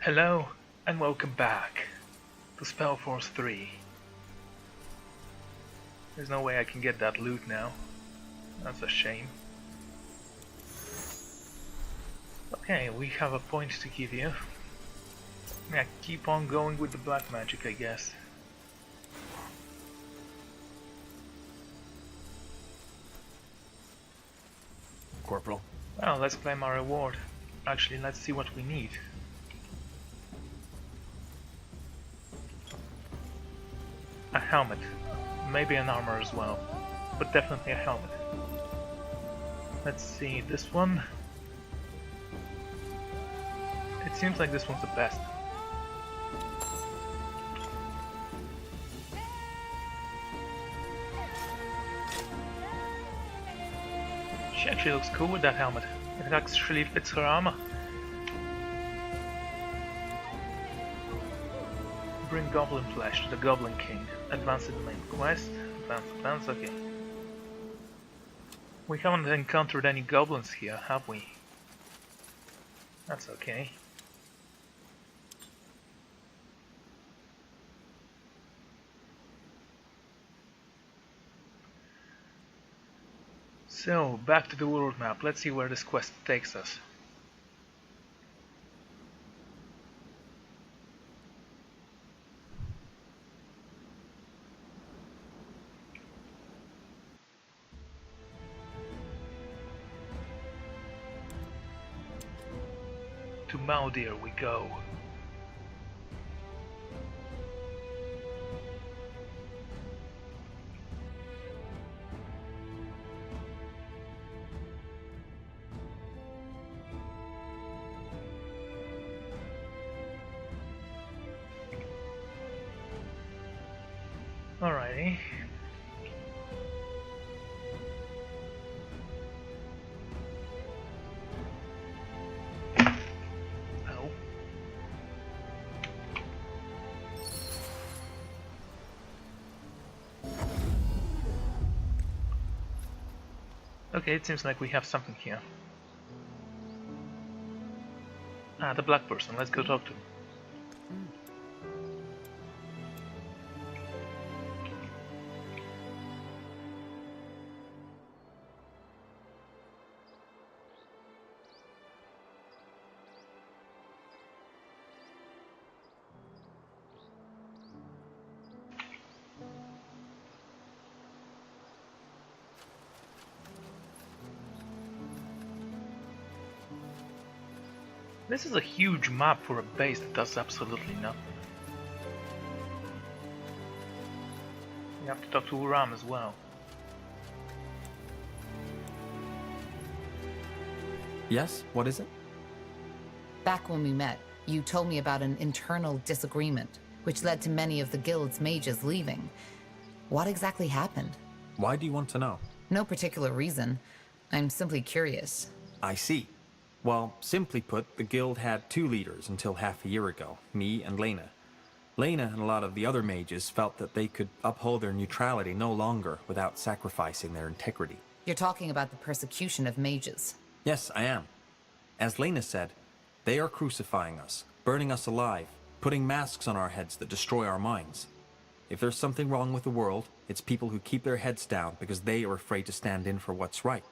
Hello and welcome back to Spellforce 3. There's no way I can get that loot now. That's a shame. Okay, we have a point to give you. Yeah, keep on going with the black magic, I guess. Corporal. Well, let's claim our reward. Actually, let's see what we need. A helmet. Maybe an armor as well. But definitely a helmet. Let's see, this one. It seems like this one's the best. She actually looks cool with that helmet. It actually fits her armor. Bring goblin flesh to the Goblin King. Advance in the main quest. Advance, okay. We haven't encountered any goblins here, have we? That's okay. So, back to the world map. Let's see where this quest takes us. To Maldir we go. Alrighty. Oh. Okay, it seems like we have something here. Ah, the black person. Let's go talk to him. This is a huge map for a base that does absolutely nothing. We have to talk to Uram as well. Yes? What is it? Back when we met, you told me about an internal disagreement, which led to many of the guild's mages leaving. What exactly happened? Why do you want to know? No particular reason. I'm simply curious. I see. Well, simply put, the guild had two leaders until half a year ago, me and Lena. Lena and a lot of the other mages felt that they could uphold their neutrality no longer without sacrificing their integrity. You're talking about the persecution of mages. Yes, I am. As Lena said, they are crucifying us, burning us alive, putting masks on our heads that destroy our minds. If there's something wrong with the world, it's people who keep their heads down because they are afraid to stand in for what's right.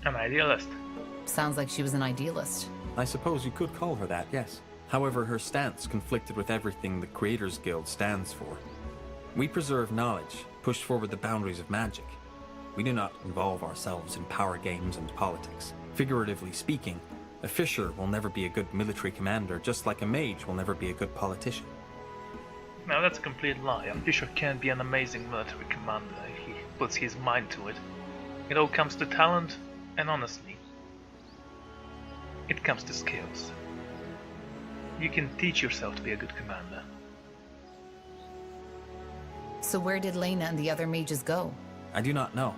An idealist. Sounds like she was an idealist. I suppose you could call her that, yes. However, her stance conflicted with everything the Creators Guild stands for. We preserve knowledge, push forward the boundaries of magic. We do not involve ourselves in power games and politics. Figuratively speaking, a fisher will never be a good military commander, just like a mage will never be a good politician. Now that's a complete lie. A fisher can be an amazing military commander if he puts his mind to it. It all comes to talent, and honestly, it comes to skills. You can teach yourself to be a good commander. So where did Lena and the other mages go? I do not know.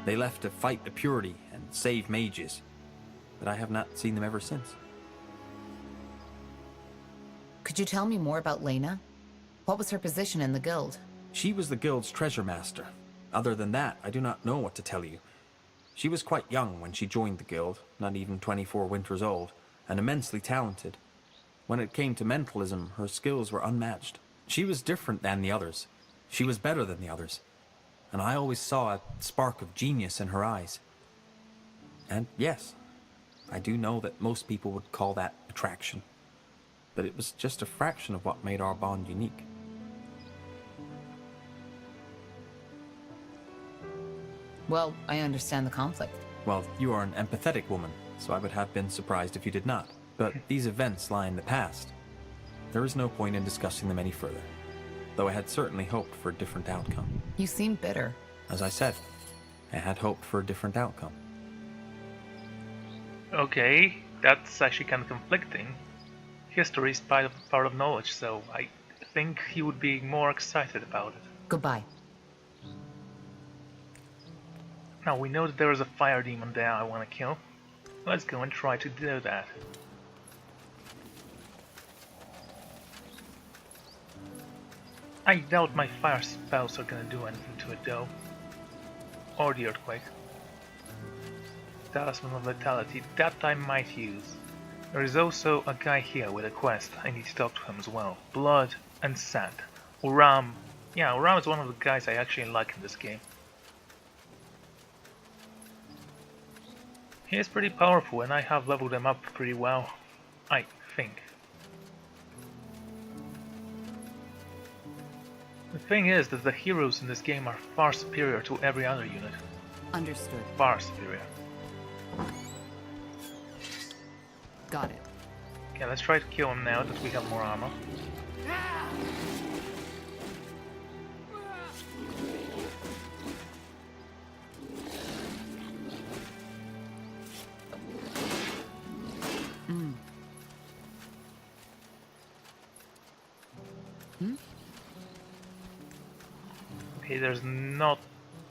They left to fight the purity and save mages, but I have not seen them ever since. Could you tell me more about Lena? What was her position in the guild? She was the guild's treasure master. Other than that, I do not know what to tell you. She was quite young when she joined the guild, not even 24 winters old, and immensely talented. When it came to mentalism, her skills were unmatched. She was different than the others. She was better than the others. And I always saw a spark of genius in her eyes. And yes, I do know that most people would call that attraction. But it was just a fraction of what made our bond unique. Well, I understand the conflict. Well, you are an empathetic woman, so I would have been surprised if you did not. But these events lie in the past. There is no point in discussing them any further, though I had certainly hoped for a different outcome. You seem bitter. As I said, I had hoped for a different outcome. Okay, that's actually kind of conflicting. History is part of knowledge, so I think he would be more excited about it. Goodbye. Now we know that there is a fire demon there I want to kill. Let's go and try to do that. I doubt my fire spells are gonna do anything to it though. Or the earthquake. Talisman of Vitality, that I might use. There is also a guy here with a quest, I need to talk to him as well. Blood and Sand. Uram. Yeah, Uram is one of the guys I actually like in this game. He is pretty powerful and I have leveled him up pretty well, I think. The thing is that the heroes in this game are far superior to every other unit. Understood. Far superior. Got it. Okay, let's try to kill him now that we have more armor. Okay, there's not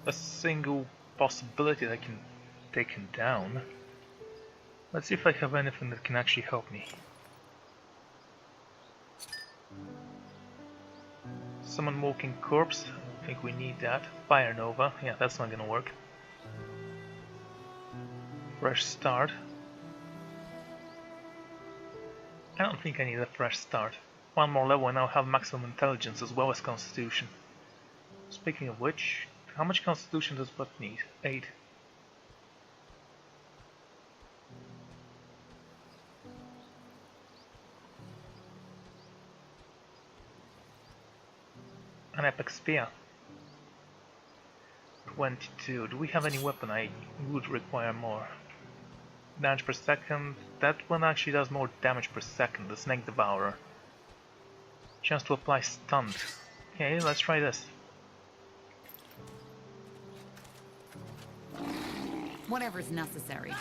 a single possibility that I can take him down. Let's see if I have anything that can actually help me. Summon walking corpse, I think we need that. Fire Nova, yeah, that's not gonna work. Fresh start. I don't think I need a fresh start. One more level and I'll have maximum intelligence as well as constitution. Speaking of which, how much constitution does what need? 8. An epic spear. 22. Do we have any weapon? I would require more. Damage per second. That one actually does more damage per second. The Snake Devourer. Chance to apply stunt. Okay, let's try this. Whatever's necessary.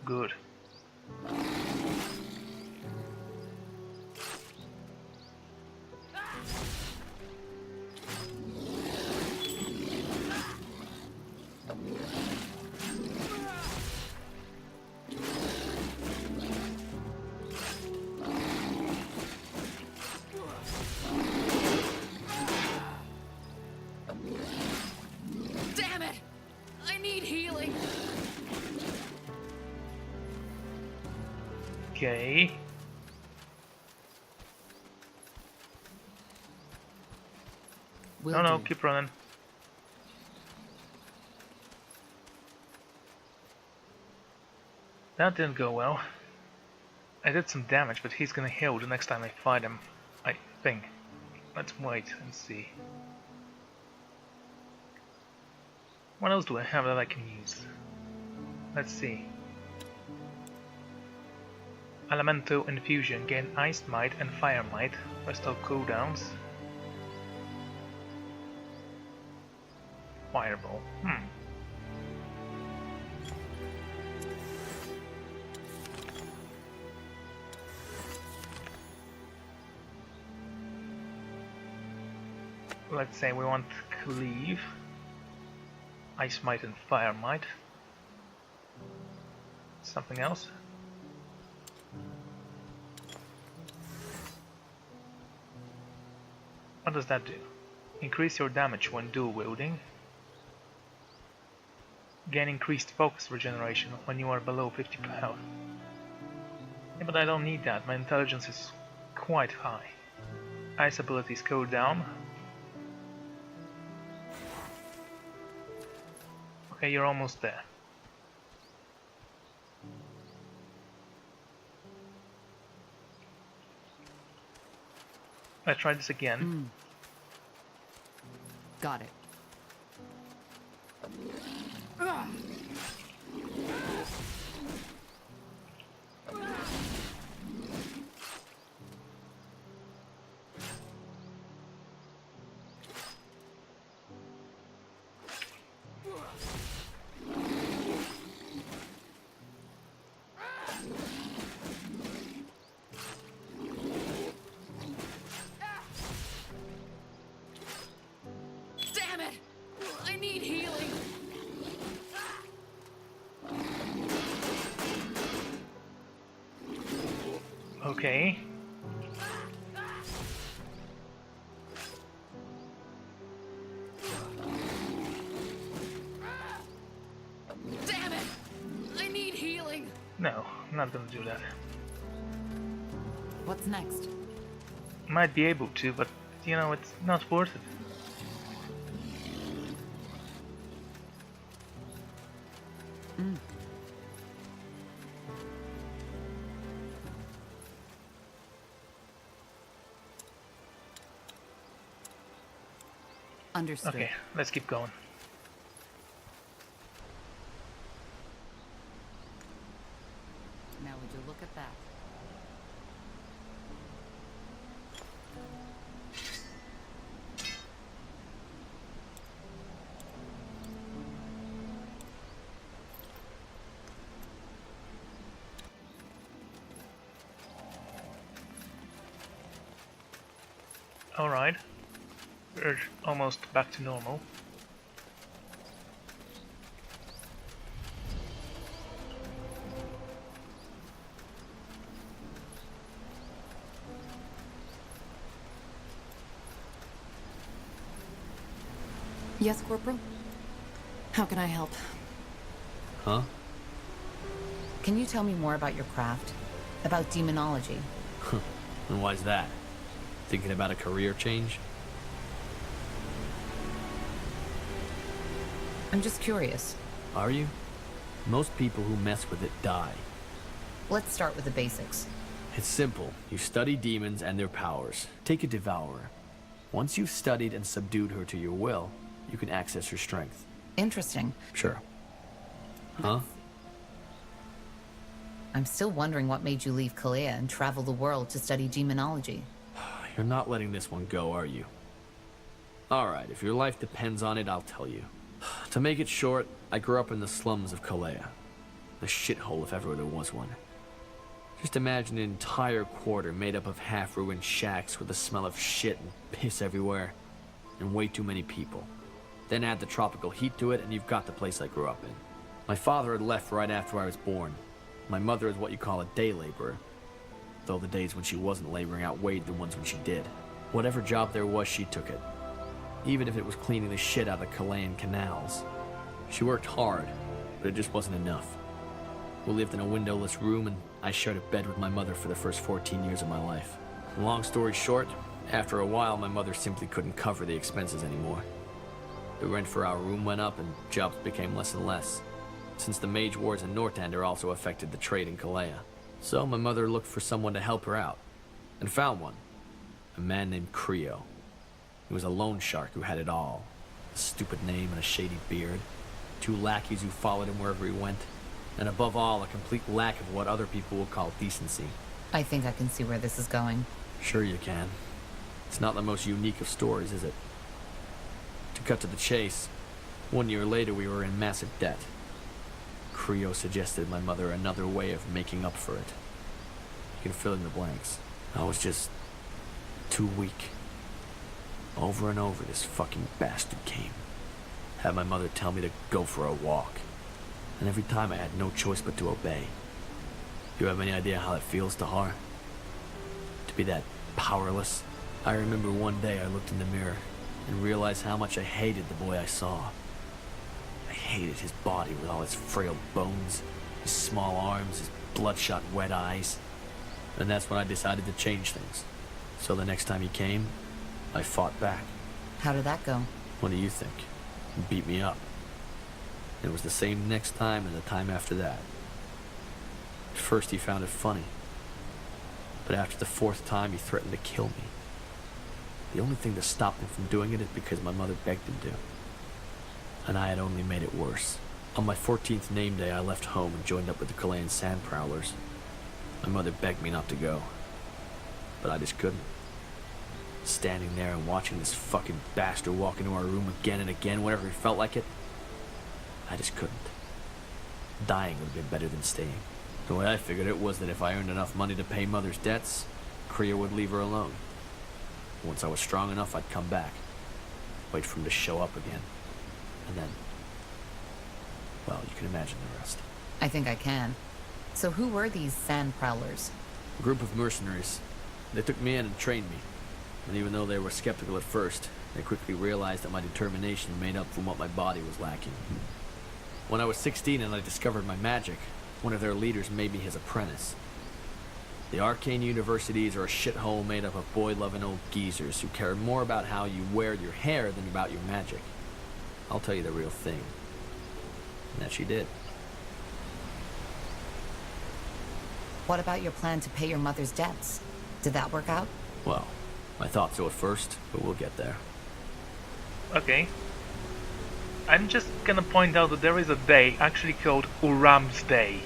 Good. Damn it! I need healing. Okay. No, keep running. That didn't go well. I did some damage, but he's gonna heal the next time I fight him, I think. Let's wait and see. What else do I have that I can use? Let's see. Elemental Infusion, gain Ice Might and Fire Might, restore cooldowns. Fireball, Let's say we want Cleave, Ice Might and Fire Might. Something else? What does that do? Increase your damage when dual wielding. Gain increased focus regeneration when you are below 50 health. Yeah, but I don't need that, my intelligence is quite high. Ice abilities go down. Okay, you're almost there. Let's try this again. Got it. Damn it! I need healing. Okay. Damn it! I need healing. No, I'm not gonna do that. What's next? Might be able to, but you know, it's not worth it. Understood. Okay, let's keep going. Now would you look at that? Alright. We're almost back to normal. Yes, Corporal? How can I help? Huh? Can you tell me more about your craft? About demonology? And why's that? Thinking about a career change? I'm just curious. Are you? Most people who mess with it die. Let's start with the basics. It's simple. You study demons and their powers. Take a devourer. Once you've studied and subdued her to your will, you can access her strength. Interesting. Sure. Huh? I'm still wondering what made you leave Kalea and travel the world to study demonology. You're not letting this one go, are you? Alright, if your life depends on it, I'll tell you. To make it short, I grew up in the slums of Kalea. A shithole if ever there was one. Just imagine an entire quarter made up of half-ruined shacks with the smell of shit and piss everywhere. And way too many people. Then add the tropical heat to it and you've got the place I grew up in. My father had left right after I was born. My mother is what you call a day laborer. Though the days when she wasn't laboring outweighed the ones when she did. Whatever job there was, she took it. Even if it was cleaning the shit out of Kalaean canals. She worked hard, but it just wasn't enough. We lived in a windowless room and I shared a bed with my mother for the first 14 years of my life. Long story short, after a while my mother simply couldn't cover the expenses anymore. The rent for our room went up and jobs became less and less, since the mage wars in Nortander also affected the trade in Kalea. So my mother looked for someone to help her out, and found one. A man named Creo. He was a loan shark who had it all. A stupid name and a shady beard. 2 lackeys who followed him wherever he went. And above all, a complete lack of what other people will call decency. I think I can see where this is going. Sure you can. It's not the most unique of stories, is it? To cut to the chase, 1 year later we were in massive debt. Creo suggested my mother another way of making up for it. You can fill in the blanks. I was just too weak. Over and over this fucking bastard came. Had my mother tell me to go for a walk. And every time I had no choice but to obey. You have any idea how it feels, Tahar? To be that powerless, I remember one day I looked in the mirror and realized how much I hated the boy I saw. I hated his body with all its frail bones, his small arms, his bloodshot wet eyes. And that's when I decided to change things. So the next time he came, I fought back. How did that go? What do you think? He beat me up. It was the same next time and the time after that. At first he found it funny. But after the fourth time he threatened to kill me. The only thing that stopped him from doing it is because my mother begged him to. And I had only made it worse. On my 14th name day I left home and joined up with the Chilean sand prowlers. My mother begged me not to go. But I just couldn't. Standing there and watching this fucking bastard walk into our room again and again whenever he felt like it. I just couldn't. Dying would have been better than staying. The way I figured it was that if I earned enough money to pay Mother's debts, Kriya would leave her alone. Once I was strong enough, I'd come back. Wait for him to show up again. And then... well, you can imagine the rest. I think I can. So who were these sand prowlers? A group of mercenaries. They took me in and trained me. And even though they were skeptical at first, they quickly realized that my determination made up for what my body was lacking. When I was 16 and I discovered my magic, one of their leaders made me his apprentice. The arcane universities are a shithole made up of boy-loving old geezers who care more about how you wear your hair than about your magic. I'll tell you the real thing. And that she did. What about your plan to pay your mother's debts? Did that work out? Well, I thought so at first, but we'll get there. Okay. I'm just gonna point out that there is a day actually called Uram's Day.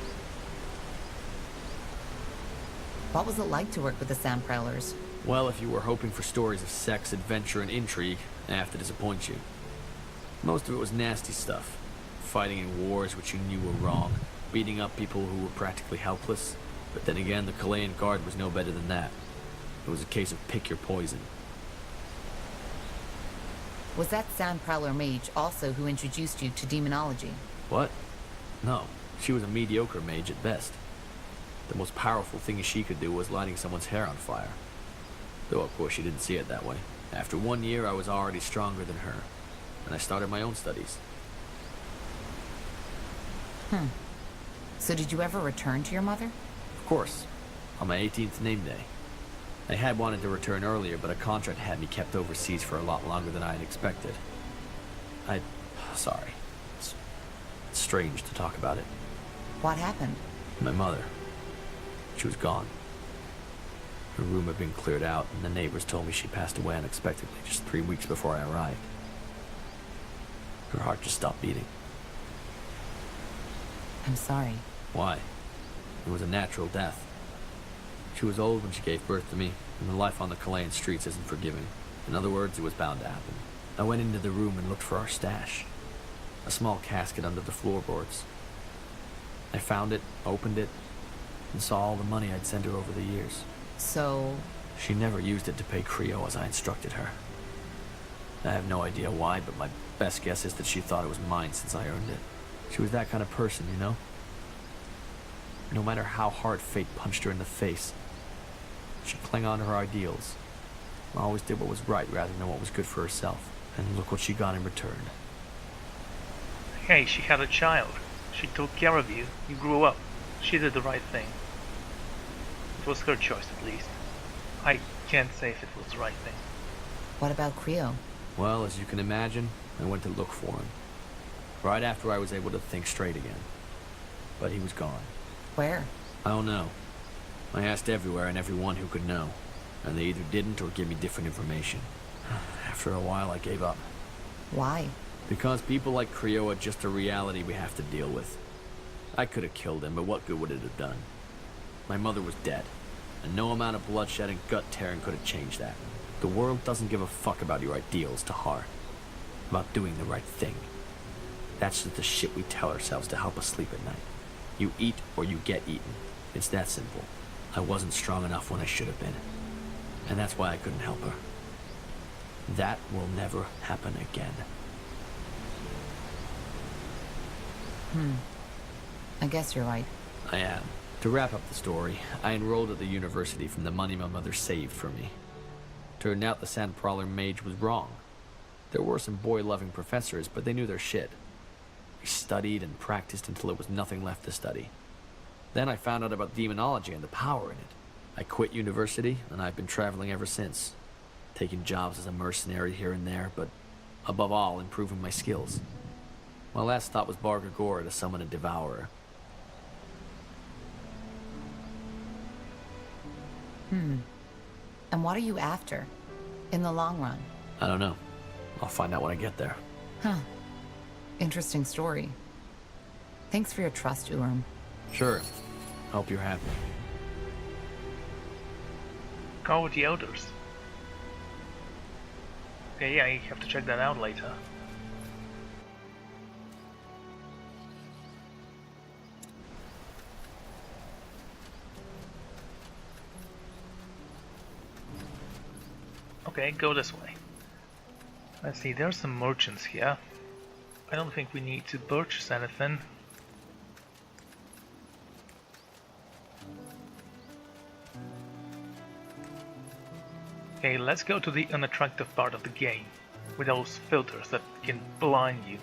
What was it like to work with the sand prowlers? Well, if you were hoping for stories of sex, adventure, and intrigue, I have to disappoint you. Most of it was nasty stuff. Fighting in wars which you knew were wrong. Beating up people who were practically helpless. But then again, the Chilean Guard was no better than that. It was a case of pick your poison. Was that sand prowler mage also who introduced you to demonology? What? No, she was a mediocre mage at best. The most powerful thing she could do was lighting someone's hair on fire. Though of course she didn't see it that way. After 1 year I was already stronger than her, and I started my own studies. So did you ever return to your mother? Of course, on my 18th name day. I had wanted to return earlier, but a contract had me kept overseas for a lot longer than I had expected. Sorry. It's strange to talk about it. What happened? My mother. She was gone. Her room had been cleared out, and the neighbors told me she passed away unexpectedly just 3 weeks before I arrived. Her heart just stopped beating. I'm sorry. Why? It was a natural death. She was old when she gave birth to me, and the life on the Chilean streets isn't forgiving. In other words, it was bound to happen. I went into the room and looked for our stash. A small casket under the floorboards. I found it, opened it, and saw all the money I'd sent her over the years. So... She never used it to pay Creo as I instructed her. I have no idea why, but my best guess is that she thought it was mine since I earned it. She was that kind of person, you know? No matter how hard fate punched her in the face, she clung on to her ideals. Always did what was right rather than what was good for herself. And look what she got in return. Hey, she had a child. She took care of you. You grew up. She did the right thing. It was her choice, at least. I can't say if it was the right thing. what about Creo? Well, as you can imagine, I went to look for him. Right after I was able to think straight again. But he was gone. Where? I don't know. I asked everywhere and everyone who could know. And they either didn't or gave me different information. After a while, I gave up. Why? Because people like Creo are just a reality we have to deal with. I could have killed him, but what good would it have done? My mother was dead, and no amount of bloodshed and gut tearing could have changed that. The world doesn't give a fuck about your ideals, Tahar. About doing the right thing. That's just the shit we tell ourselves to help us sleep at night. You eat or you get eaten. It's that simple. I wasn't strong enough when I should have been. And that's why I couldn't help her. That will never happen again. I guess you're right. I am. To wrap up the story, I enrolled at the university from the money my mother saved for me. Turned out the Sandprowler mage was wrong. There were some boy-loving professors, but they knew their shit. We studied and practiced until there was nothing left to study. Then I found out about demonology and the power in it. I quit university, and I've been traveling ever since. Taking jobs as a mercenary here and there, but above all, improving my skills. My last stop was Bar Gagora to summon a devourer. And what are you after? In the long run? I don't know. I'll find out when I get there. Huh. Interesting story. Thanks for your trust, Urim. Sure. Hope you're happy. Go with the elders. Okay, yeah, I have to check that out later. Okay, go this way. Let's see, there's some merchants here. I don't think we need to purchase anything. Okay, let's go to the unattractive part of the game, with those filters that can blind you.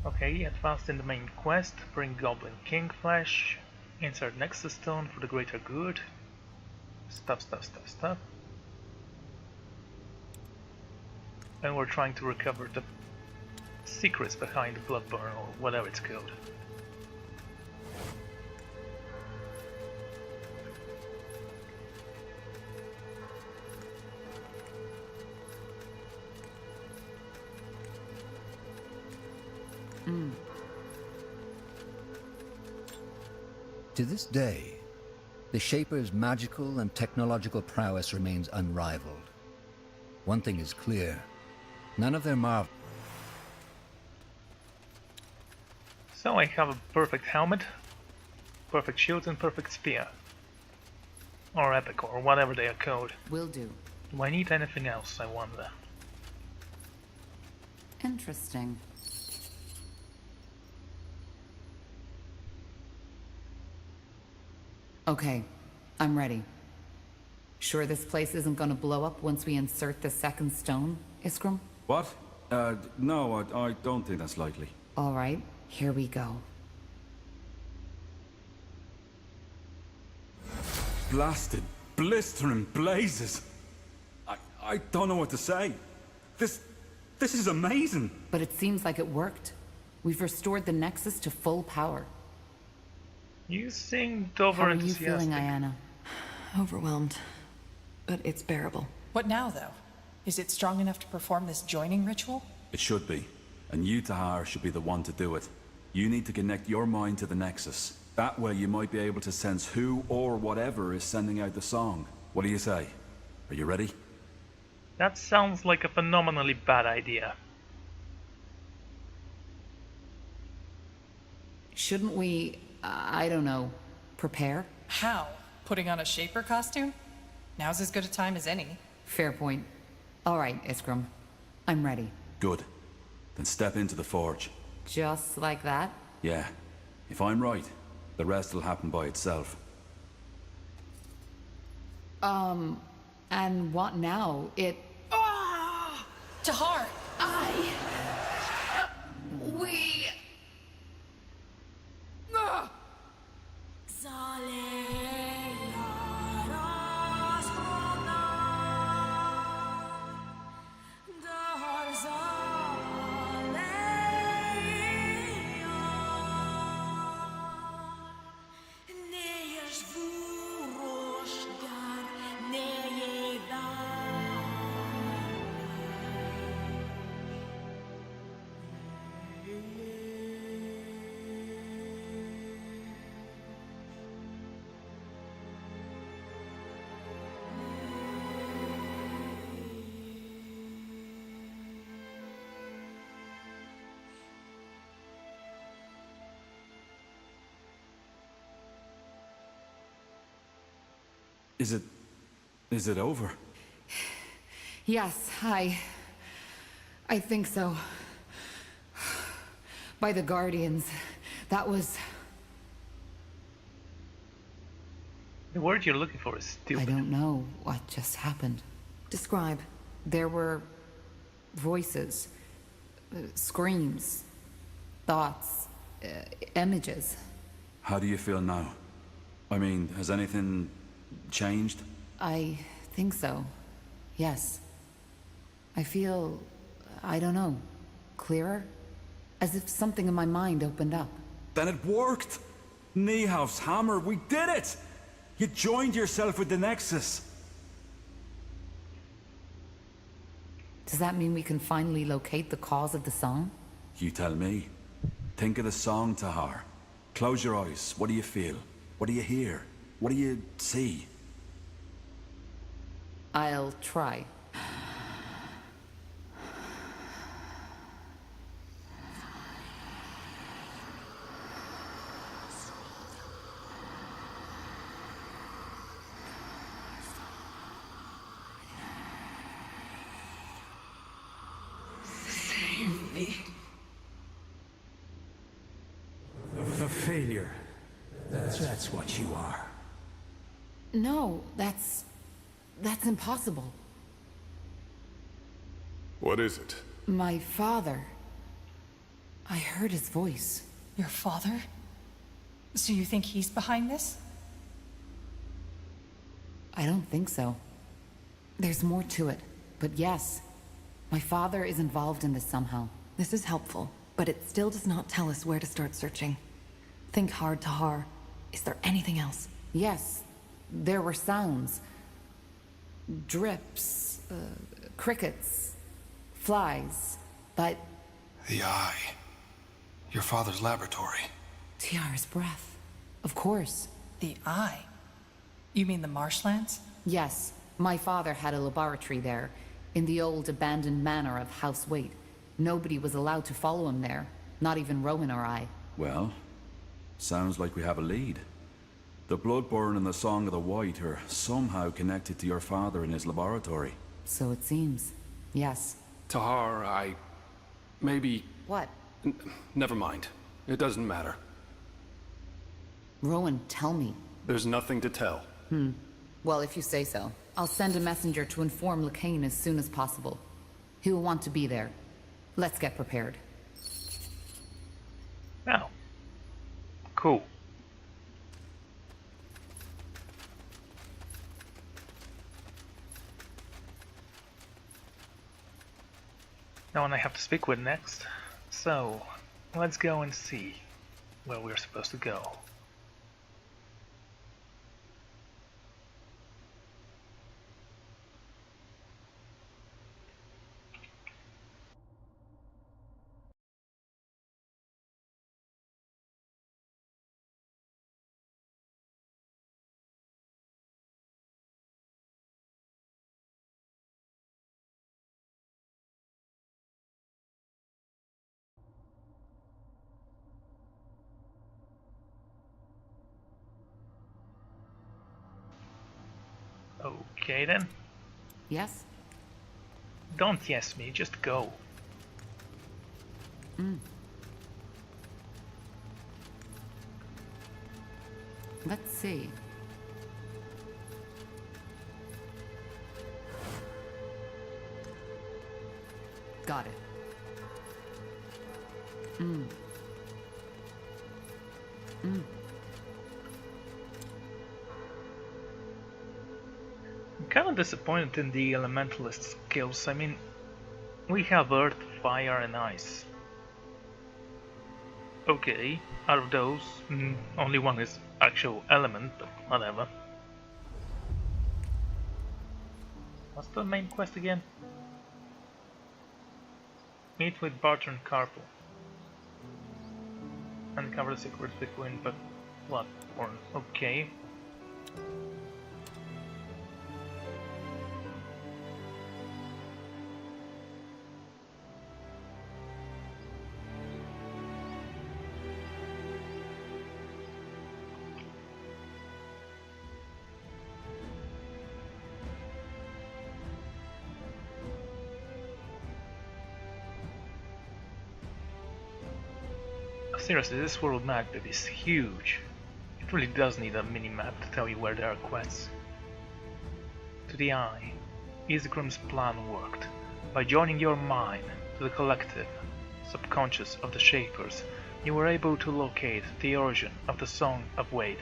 Okay, advance in the main quest, bring Goblin King Flesh, insert Nexus Stone for the greater good. Stuff. And we're trying to recover the secrets behind the Bloodburn, or whatever it's called. To this day, the Shaper's magical and technological prowess remains unrivaled. One thing is clear, none of their So I have a perfect helmet, perfect shield and perfect spear. Or epic, or whatever they are called. Will do. Do I need anything else, I wonder? Interesting. Okay, I'm ready. Sure this place isn't gonna blow up once we insert the second stone, Iskram? What? No, I don't think that's likely. All right, here we go. Blasted, blistering blazes. I don't know what to say. This is amazing. But it seems like it worked. We've restored the Nexus to full power. You seemed How over are you feeling, enthusiastic. Ayana? Overwhelmed. But it's bearable. What now, though? Is it strong enough to perform this joining ritual? It should be. And you, Tahar, should be the one to do it. You need to connect your mind to the Nexus. That way you might be able to sense who or whatever is sending out the song. What do you say? Are you ready? That sounds like a phenomenally bad idea. Shouldn't we, I don't know, prepare? How? Putting on a Shaper costume? Now's as good a time as any. Fair point. All right, Iskram. I'm ready. Good. Then step into the forge. Just like that? Yeah. If I'm right, the rest will happen by itself. And what now? Tahar! We... Is it Is it over? Yes, I think so. By the Guardians. That was... The word you're looking for is I stupid. don't know what just happened. Describe. There were voices, screams, thoughts, images. How do you feel now? I mean, has anything changed? I think so. Yes. I feel, I don't know, clearer? As if something in my mind opened up. Then it worked! Niehauf's hammer, we did it! You joined yourself with the Nexus. Does that mean we can finally locate the cause of the song? You tell me. Think of the song, Tahar. Close your eyes. What do you feel? What do you hear? What do you see? I'll try. A failure. That's what you are. No, that's impossible. What is it? My father. I heard his voice. Your father? So you think he's behind this? I don't think so. There's more to it. But yes, my father is involved in this somehow. This is helpful, but it still does not tell us where to start searching. Think hard, Tahar. Is there anything else? Yes, there were sounds. Drips, crickets, flies, but... The eye. Your father's laboratory. Tiara's breath. Of course. The eye? You mean the marshlands? Yes, my father had a laboratory there, in the old abandoned manor of House Waite. Nobody was allowed to follow him there, not even Rowan or I. Well, sounds like we have a lead. The Bloodborne and the Song of the White are somehow connected to your father in his laboratory. So it seems. Yes. Tahar, maybe... What? Never mind. It doesn't matter. Rowan, tell me. There's nothing to tell. Well, if you say so. I'll send a messenger to inform Lacane as soon as possible. He will want to be there. Let's get prepared. Oh. Cool. No one I have to speak with next. So, let's go and see where we're supposed to go. Okay then. Yes? Don't yes me, just go. Let's see. Got it. I'm kind of disappointed in the elementalist skills. I mean, we have earth, fire and ice. Okay, out of those, only one is actual element, but whatever. What's the main quest again? Meet with Barton Carpel. Uncover the secrets between Bloodborne. Okay. Seriously, this world map is huge. It really does need a mini-map to tell you where there are quests. To the eye, Isgrim's plan worked. By joining your mind to the collective subconscious of the Shapers, you were able to locate the origin of the Song of Wade,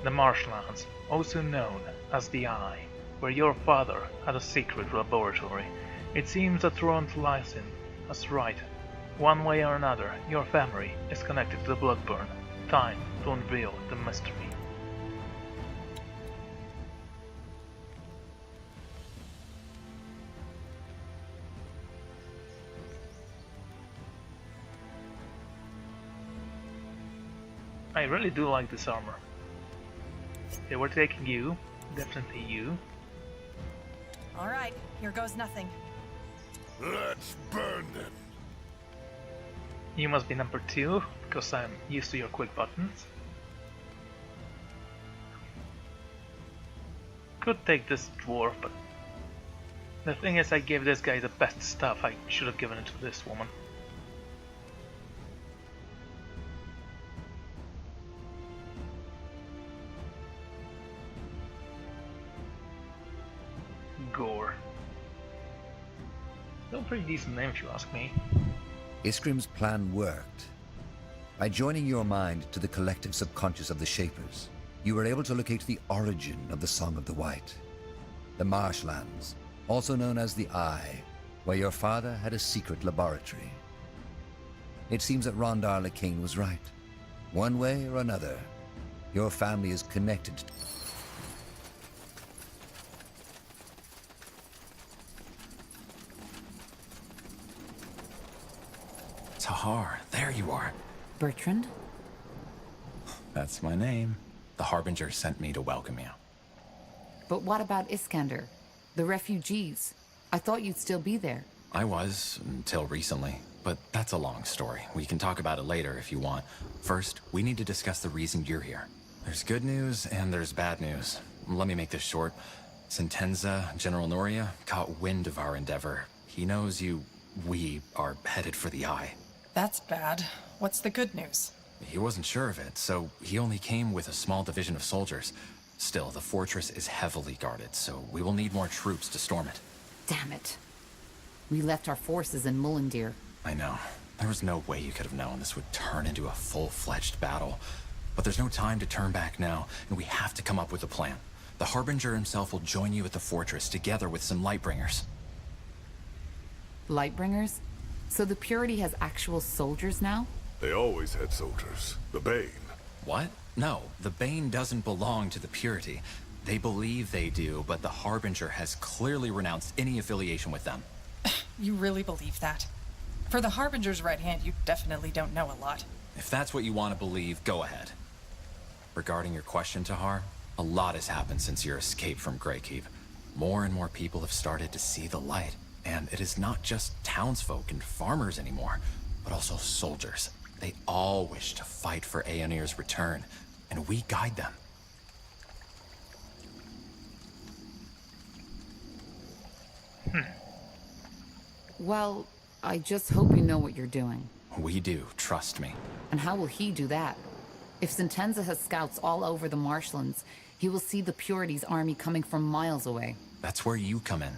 the Marshlands, also known as the Eye, where your father had a secret laboratory. It seems that Toronto lies in us right. One way or another, your family is connected to the Bloodburn. Time to unveil the mystery. I really do like this armor. They were taking you, definitely you. Alright, here goes nothing. Let's burn them. You must be number 2, because I'm used to your quick buttons. Could take this dwarf, but the thing is I gave this guy the best stuff. I should have given it to this woman. Gore. Still a pretty decent name if you ask me. Isgrim's plan worked. By joining your mind to the collective subconscious of the Shapers, you were able to locate the origin of the Song of the White. The Marshlands, also known as the Eye, where your father had a secret laboratory. It seems that Rondar the King was right. One way or another, your family is connected to... Tahar, there you are. Bertrand? That's my name. The Harbinger sent me to welcome you. But what about Iskander? The refugees? I thought you'd still be there. I was, until recently. But that's a long story. We can talk about it later if you want. First, we need to discuss the reason you're here. There's good news and there's bad news. Let me make this short. Sentenza, General Noria, caught wind of our endeavor. He knows we are headed for the Eye. That's bad. What's the good news? He wasn't sure of it, so he only came with a small division of soldiers. Still, the fortress is heavily guarded, so we will need more troops to storm it. Damn it. We left our forces in Mullendir. I know. There was no way you could have known this would turn into a full-fledged battle. But there's no time to turn back now, and we have to come up with a plan. The Harbinger himself will join you at the fortress, together with some Lightbringers. Lightbringers? So the Purity has actual soldiers now? They always had soldiers. The Bane. What? No, the Bane doesn't belong to the Purity. They believe they do, but the Harbinger has clearly renounced any affiliation with them. You really believe that? For the Harbinger's right hand, you definitely don't know a lot. If that's what you want to believe, go ahead. Regarding your question, Tahar, a lot has happened since your escape from Greykeep. More and more people have started to see the light. And it is not just townsfolk and farmers anymore, but also soldiers. They all wish to fight for Aeonir's return, and we guide them. Well, I just hope you know what you're doing. We do, trust me. And how will he do that? If Sentenza has scouts all over the marshlands, he will see the Purity's army coming from miles away. That's where you come in.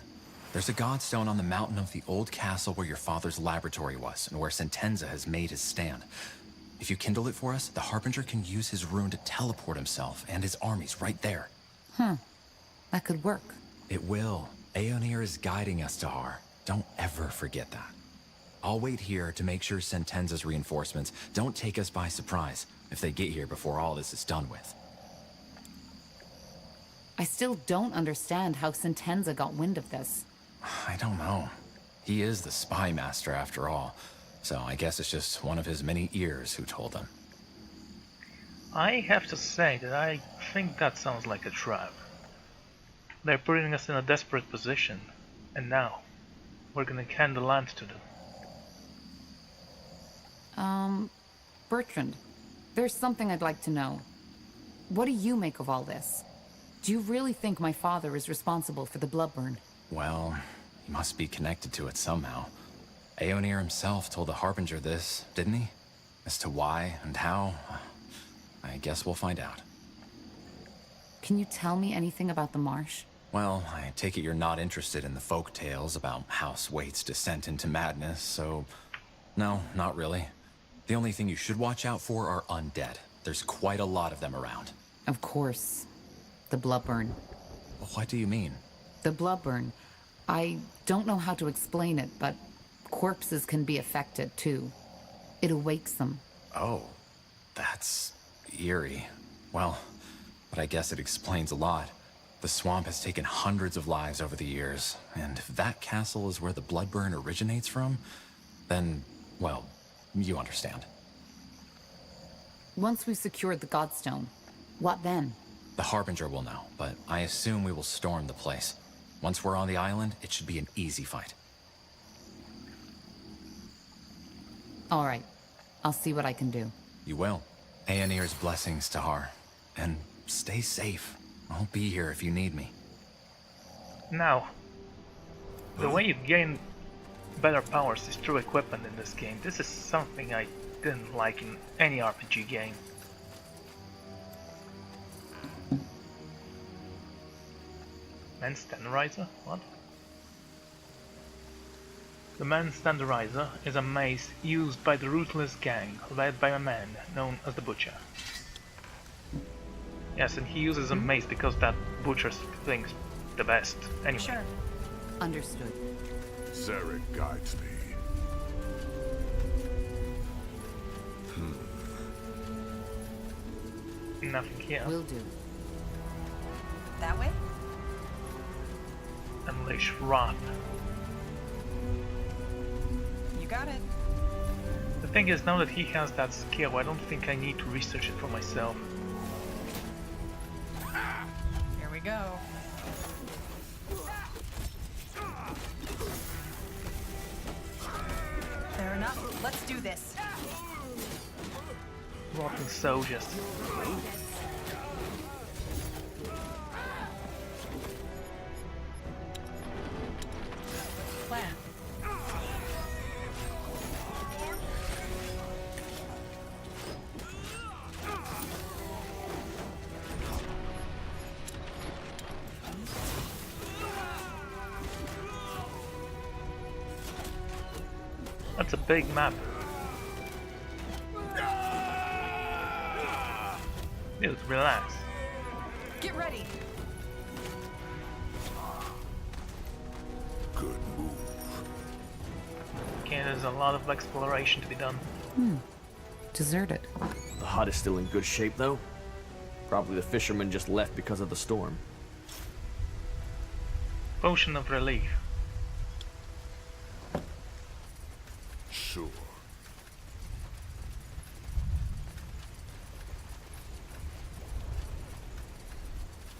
There's a godstone on the mountain of the old castle where your father's laboratory was, and where Sentenza has made his stand. If you kindle it for us, the Harbinger can use his rune to teleport himself and his armies right there. That could work. It will. Aeonir is guiding us, Tahar. Don't ever forget that. I'll wait here to make sure Sentenza's reinforcements don't take us by surprise if they get here before all this is done with. I still don't understand how Sentenza got wind of this. I don't know. He is the spy master after all, so I guess it's just one of his many ears who told him. I have to say that I think that sounds like a trap. They're putting us in a desperate position, and now we're gonna hand the land to them. Bertrand, there's something I'd like to know. What do you make of all this? Do you really think my father is responsible for the Bloodburn? Well, he must be connected to it somehow. Aeonir himself told the Harbinger this, didn't he? As to why and how, I guess we'll find out. Can you tell me anything about the marsh? Well, I take it you're not interested in the folk tales about House Waite's descent into madness, so... No, not really. The only thing you should watch out for are undead. There's quite a lot of them around. Of course. The Bloodburn. What do you mean? The Bloodburn. I don't know how to explain it, but corpses can be affected too. It awakes them. Oh, that's eerie. Well, but I guess it explains a lot. The swamp has taken hundreds of lives over the years, and if that castle is where the Bloodburn originates from, then, well, you understand. Once we've secured the Godstone, what then? The Harbinger will know, but I assume we will storm the place. Once we're on the island, it should be an easy fight. All right. I'll see what I can do. You will. Aenir's blessings, Tahar. And stay safe. I'll be here if you need me. Now, the way you gain better powers is through equipment in this game. This is something I didn't like in any RPG game. Men's Standardizer? What? The Men's Standardizer is a mace used by the Ruthless Gang, led by a man known as the Butcher. Yes, and he uses a mace because that Butcher thinks the best. Anyway. Sure. Understood. Zarek guides me. Nothing here. Will do. That way? Unleash Wrath. You got it. The thing is, now that he has that skill, I don't think I need to research it for myself. Here we go. Fair enough. Let's do this. Rotting soldiers. Plan. That's a big map. Dude, relax. Get ready. Good move. Okay, there's a lot of exploration to be done. Deserted. The hut is still in good shape, though. Probably the fishermen just left because of the storm. Potion of Relief. Sure.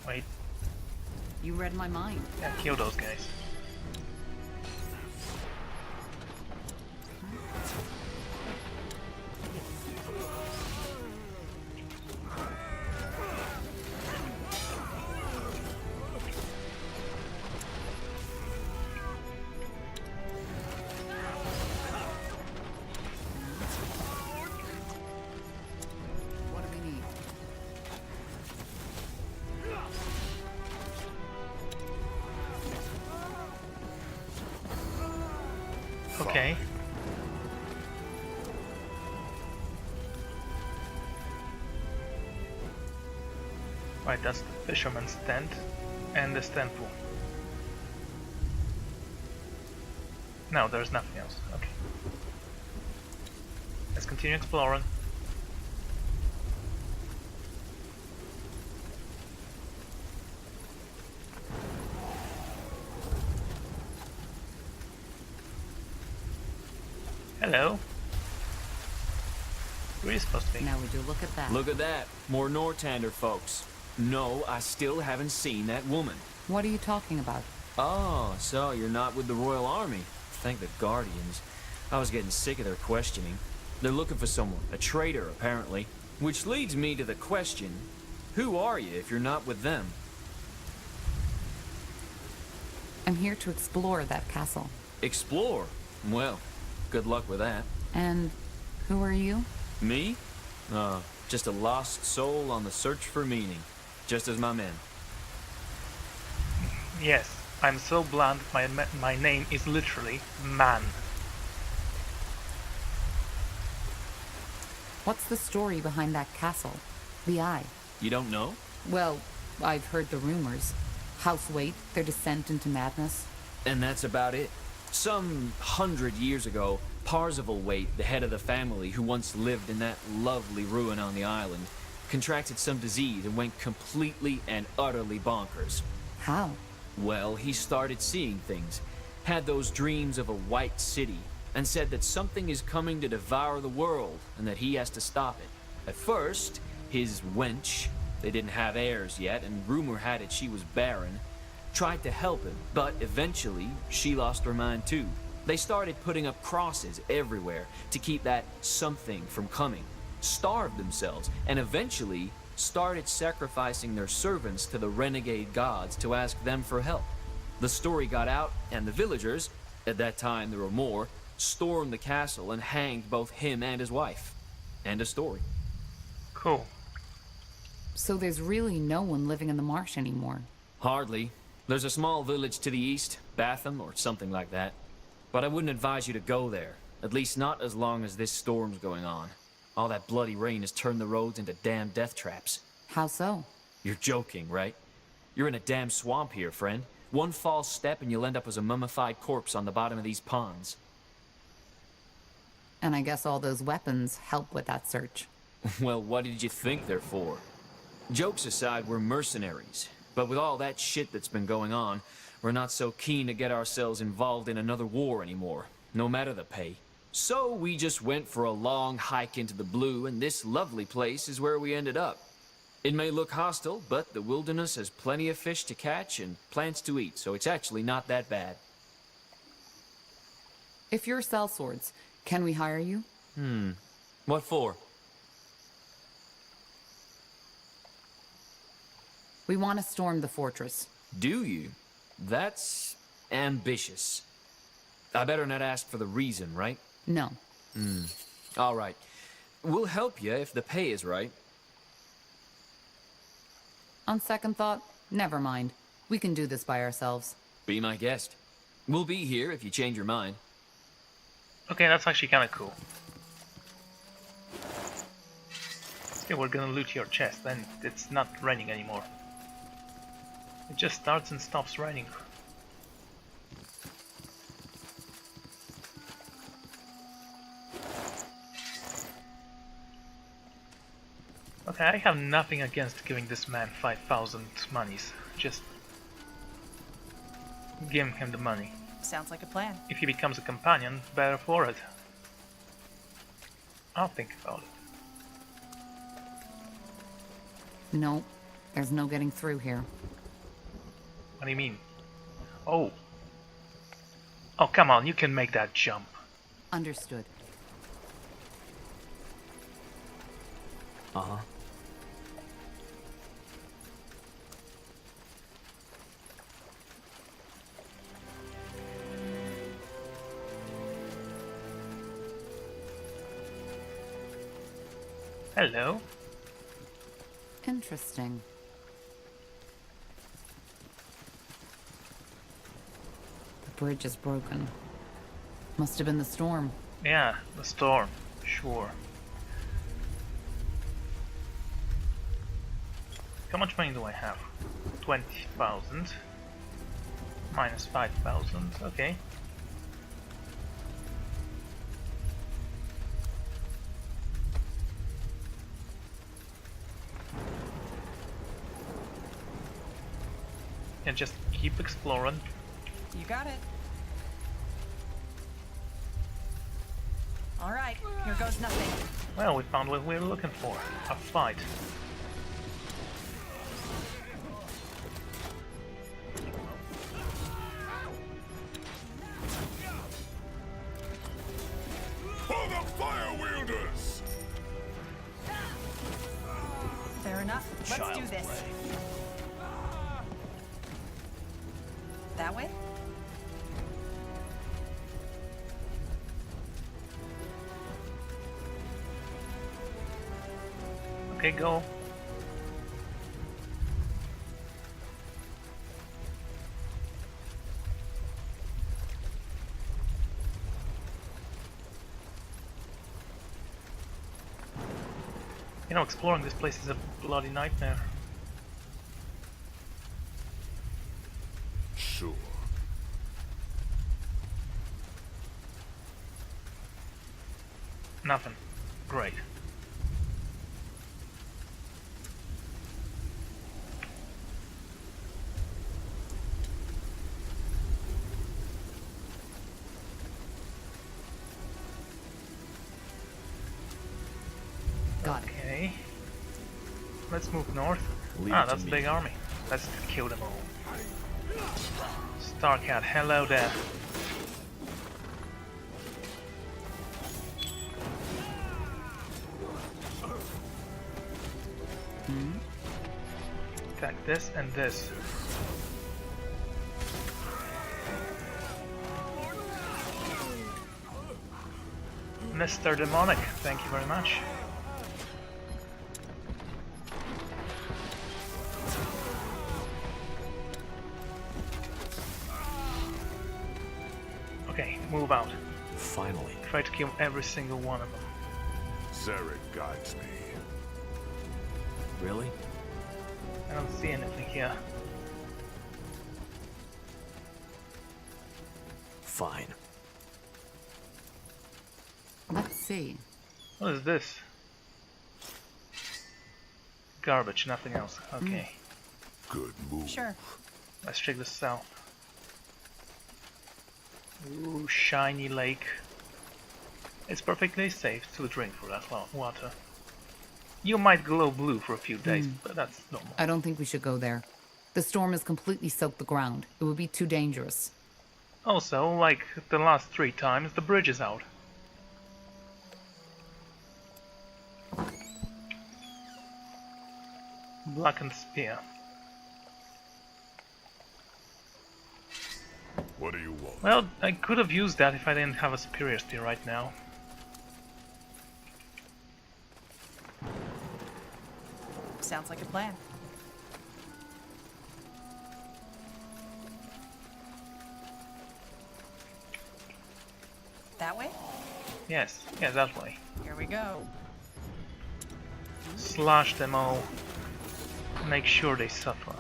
Wait, You read my mind. yeah, kill those guys. What do we need? Okay. Right, that's the fisherman's tent and this temple. No, there's nothing else. Okay. Let's continue exploring. Hello. Where are you supposed to be? Now we do look at that. Look at that. More Nortander folks. No, I still haven't seen that woman. What are you talking about? Oh, so you're not with the Royal Army. Thank the Guardians. I was getting sick of their questioning. They're looking for someone, a traitor, apparently. Which leads me to the question, who are you if you're not with them? I'm here to explore that castle. Explore? Well, good luck with that. And who are you? Me? Just a lost soul on the search for meaning. Just as my men. Yes, I'm so blunt, my name is literally Man. What's the story behind that castle? The Eye? You don't know? Well, I've heard the rumors. Houseweight, their descent into madness. And that's about it. Some 100 years ago, Parzival Waite, the head of the family who once lived in that lovely ruin on the island, contracted some disease and went completely and utterly bonkers. How? Well, he started seeing things, had those dreams of a white city, and said that something is coming to devour the world and that he has to stop it. At first, his wench, they didn't have heirs yet, and rumor had it she was barren, tried to help him, but eventually she lost her mind too. They started putting up crosses everywhere to keep that something from coming, starved themselves, and eventually started sacrificing their servants to the renegade gods to ask them for help. The story got out, and the villagers, at that time there were more, stormed the castle and hanged both him and his wife. End of story. Cool. So there's really no one living in the marsh anymore? Hardly. There's a small village to the east, Batham or something like that. But I wouldn't advise you to go there. At least not as long as this storm's going on. All that bloody rain has turned the roads into damn death traps. How so? You're joking, right? You're in a damn swamp here, friend. One false step and you'll end up as a mummified corpse on the bottom of these ponds. And I guess all those weapons help with that search. Well, what did you think they're for? Jokes aside, we're mercenaries. But with all that shit that's been going on, we're not so keen to get ourselves involved in another war anymore, no matter the pay. So we just went for a long hike into the blue, and this lovely place is where we ended up. It may look hostile, but the wilderness has plenty of fish to catch and plants to eat, so it's actually not that bad. If you're sellswords, can we hire you? What for? We want to storm the fortress. Do you? That's ambitious. I better not ask for the reason, right? No. All right. We'll help you if the pay is right. On second thought, never mind. We can do this by ourselves. Be my guest. We'll be here if you change your mind. Okay, that's actually kinda cool. Okay, we're gonna loot your chest, and it's not raining anymore. It just starts and stops raining. Okay, I have nothing against giving this man 5,000 monies. Just give him the money. Sounds like a plan. If he becomes a companion, better for it. I'll think about it. No, there's no getting through here. What do you mean? Oh. Oh, come on, you can make that jump. Understood. Uh-huh. Hello. Interesting. The bridge is broken. Must have been the storm. Yeah, the storm. Sure. How much money do I have? 20,000. Minus 5,000. Okay. And just keep exploring. You got it. All right, here goes nothing. Well, we found what we were looking for. A fight. For the fire wielders! Fair enough. Let's do this. That way? Okay, go. You know, exploring this place is a bloody nightmare. Sure. Nothing. Great. Got it. Okay. Let's move north. Leave Ah, it to that's a me. big army. Let's kill them all. Starcat, hello there. Attack this and this. Mr. Demonic, thank you very much. Okay, move out. Finally. Try to kill every single one of them. Zarek guides me. Really? I don't see anything here. Fine. Let's see. What is this? Garbage, nothing else. Okay, Good move. Sure. let's check the south. Ooh, shiny lake. It's perfectly safe to drink for that water. You might glow blue for a few days, but that's normal. I don't think we should go there. The storm has completely soaked the ground. It would be too dangerous. Also, like the last 3 times, the bridge is out. Blackened spear. What do you want? Well, I could have used that if I didn't have a superior spear right now. Sounds like a plan. That way? Yes, yeah, that way. Here we go. Slash them all. Make sure they suffer.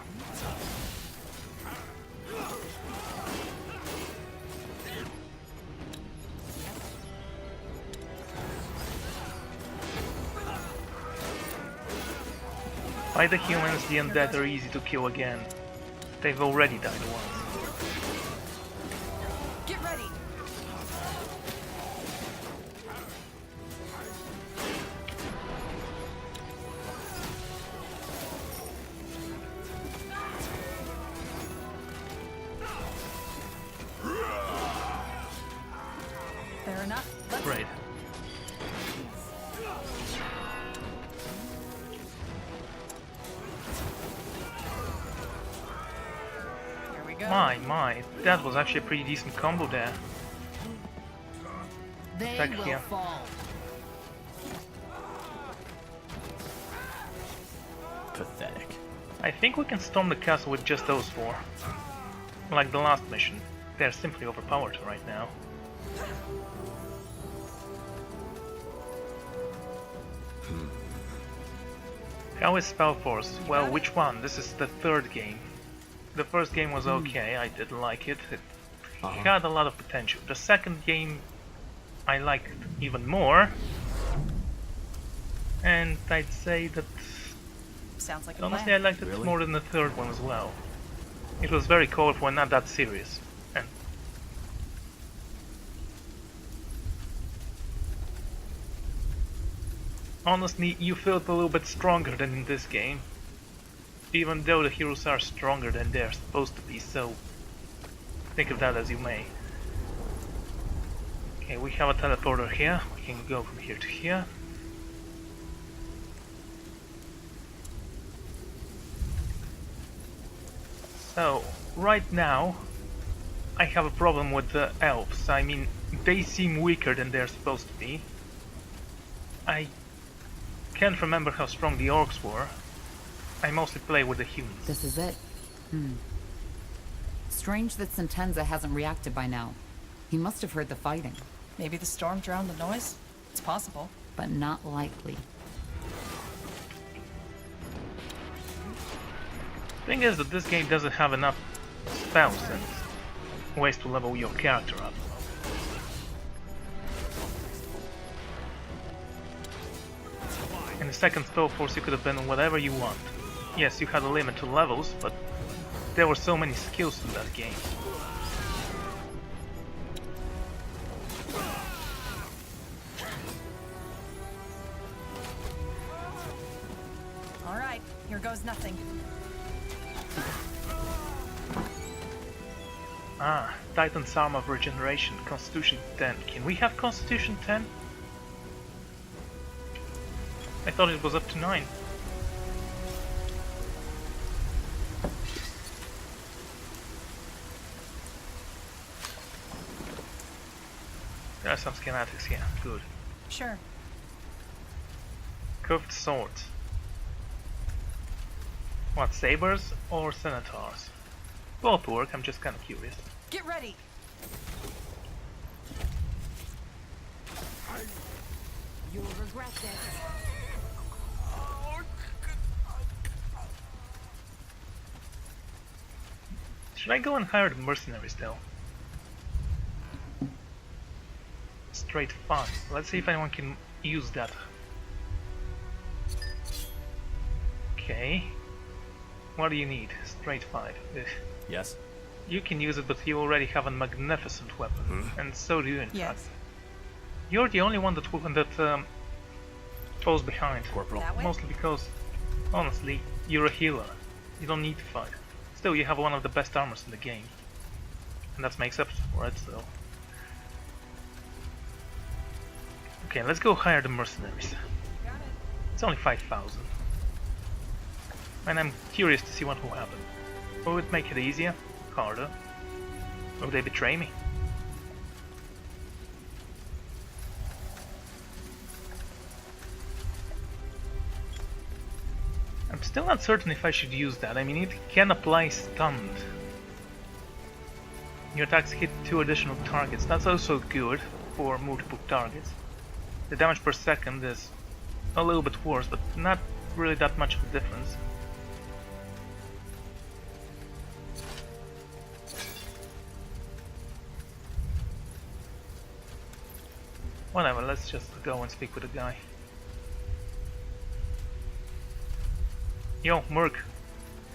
By the humans, the undead are easy to kill again. They've already died once. Get ready. Fair enough. Let's Great. Here we go. My, that was actually a pretty decent combo there. They Attack will here. fall. Pathetic. I think we can storm the castle with just those 4. Like the last mission. They're simply overpowered right now. How is Spellforce? Well, which one? This is the 3rd game. The first game was okay, I did like it. It had a lot of potential. The second game I liked even more. And I'd say that Sounds like a honestly I plan. liked it more than the 3rd one as well. It was very colorful and not that serious. And honestly, you felt a little bit stronger than in this game. Even though the heroes are stronger than they're supposed to be, so think of that as you may. Okay, we have a teleporter here. We can go from here to here. So, right now, I have a problem with the elves. I mean, they seem weaker than they're supposed to be. I Can't remember how strong the orcs were. I mostly play with the humans. This is it. Strange that Sentenza hasn't reacted by now. He must have heard the fighting. Maybe the storm drowned the noise? It's possible. But not likely. Thing is that this game doesn't have enough spells and ways to level your character up. In the second Spellforce you could have been whatever you want. Yes, you had a limit to levels, but there were so many skills in that game. Alright, here goes nothing. Ah, Titan's Arm of Regeneration, Constitution 10. Can we have Constitution 10? I thought it was up to 9. There are some schematics here, good. Sure. Curved swords. What, sabers or scimitars? Both work, I'm just kind of curious. Get ready! You'll regret this. Should I go and hire the mercenaries though? Straight fun. Let's see if anyone can use that. Okay. What do you need? Straight 5. Ugh. Yes? You can use it, but you already have a magnificent weapon, and so do you in fact. You're the only one that falls behind. Corporal. Mostly because, honestly, you're a healer. You don't need to fight. Still, you have one of the best armors in the game. And that makes up for it, so... Okay, let's go hire the mercenaries. It's only 5,000. And I'm curious to see what will happen. Will it make it easier? Harder? Will they betray me? I'm still uncertain if I should use that. I mean, it can apply stunned. Your attacks hit 2 additional targets. That's also good for multiple targets. The damage per second is a little bit worse, but not really that much of a difference. Whatever, let's just go and speak with the guy. Yo, Merc,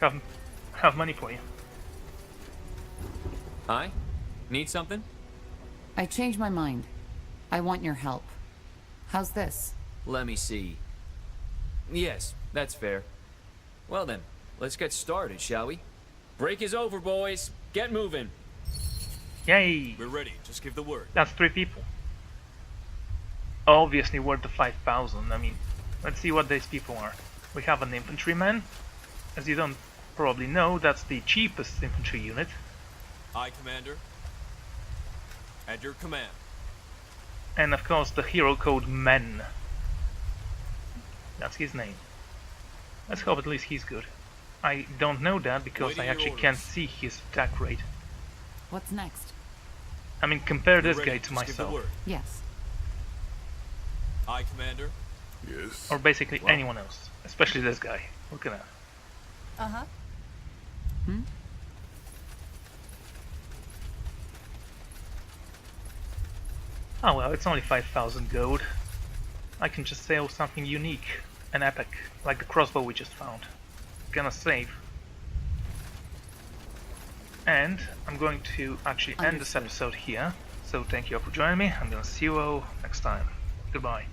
have money for you. Hi? Need something? I changed my mind. I want your help. How's this? Let me see. Yes, that's fair. Well then, let's get started, shall we? Break is over, boys. Get moving. Yay! We're ready. Just give the word. That's 3 people. Obviously worth the 5,000. I mean, let's see what these people are. We have an infantryman. As you don't probably know, that's the cheapest infantry unit. Aye, Commander. At your command. And of course the hero called Men. That's his name. Let's hope at least he's good. I don't know that because I actually can't see his attack rate. What's next? I mean, compare this guy to myself. Yes. Aye, Commander. Yes. Or basically anyone else. Especially this guy. Look at that. Uh-huh. Oh well, it's only 5,000 gold. I can just sell something unique and epic, like the crossbow we just found. Gonna save. And I'm going to actually end this episode here. So thank you all for joining me. I'm gonna see you all next time. Goodbye.